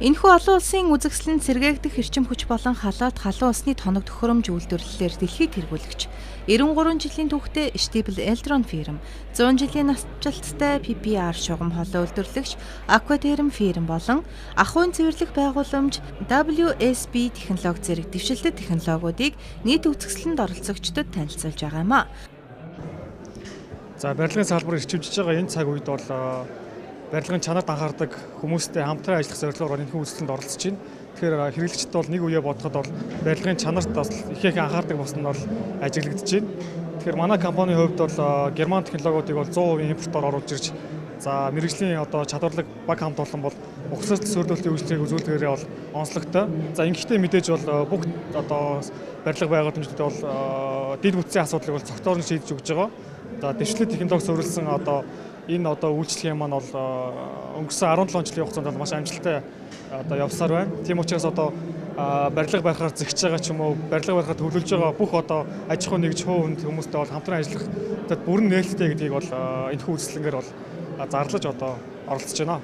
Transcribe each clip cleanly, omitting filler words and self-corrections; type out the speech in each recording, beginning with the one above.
Энэхүү олон улсын үзэгсэлэнд сэргээгдэх эрчим хүч болон халаалт халуун усны тоног төхөөрөмж үйлдвэрлэлээр дэлхийд тэргүүлэгч 93 жилийн түүхтэй Stable Eldron фирм, 100 жилийн насжилттай PPR шугам хоолой үйлдвэрлэгч Aquaterm фирм болон ахуйн цэвэрлэх байгууламж WSB технологи зэрэг дэвшилтэт технологиудыг нийт үзэгсэлэнд оролцогчдод танилцуулж байгаа юм а. За барилгын салбар эрчимжиж байгаа энэ цаг үед бол барилгын чанарт анхаардаг хүмүүстэй хамтран ажиллах зорилгоор энэхүү үзэсгэлэнд оролцож байна. Тэгэхээр хэрэглэгчид бол нэг үе бодоход бол барилгын чанарт бас их анхаардаг болсон нь бол ажиглагдаж байна. Тэгэхээр манай компанийн хувьд бол герман технологиудыг бол 100% импортоор оруулж ирж за мэрэгжлийн чадварлаг баг хамт олон бол угсрал сөрдөлтийн үйлчлэгийг үзүүлдгээрээ бол онцлогтой. За ингэхдээ мэдээж бол бүх барилга байгууламжууд бол дэд бүтцийн асуудлыг бол цогцоор нь шийдэж өгч байгаа. За дэвшлэлт технологи суурилсан энэ үйлчлэгийн маань бол өнгөрсөн 17 жилийн хугацаанд маш амжилттай явсаар байна. Тийм учраас барилга барихаар зэгч байгаа ч юм уу, барилга барихад төлөвлөж байгаа бүх аж ахуйн нэгж хувь хүмүүстэй бол хамтран ажиллах бүрэн нээлттэй гэдгийг бол энэхүү үзэсгэлэнгээр бол зарлаж оролцож байна.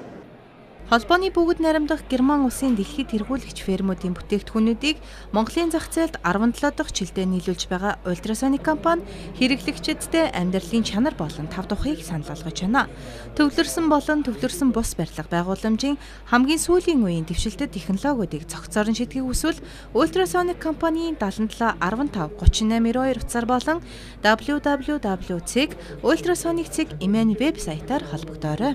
Холбооны бүгд найрамдах Герман улсын дэлхийд тэргүүлэгч фермүүдийн бүтээгдэхүүнүүдийг Монголын зах зээлд 17 дахь жилдээ нийлүүлж байгаа ультрасоник компани хэрэглэгчдэд амьдралын чанар болон тав тухыг санал болгож байна. Төвлөрсөн болон төвлөрсөн бус барилга байгууламжийн хамгийн сүүлийн үеийн дэвшилтэт технологиудыг цогцоор нь шийдэхийг хүсвэл ультрасоник компанийн 77 15 3892 утсаар болон www.ultrasonic.in веб сайтаар холбогдоорой.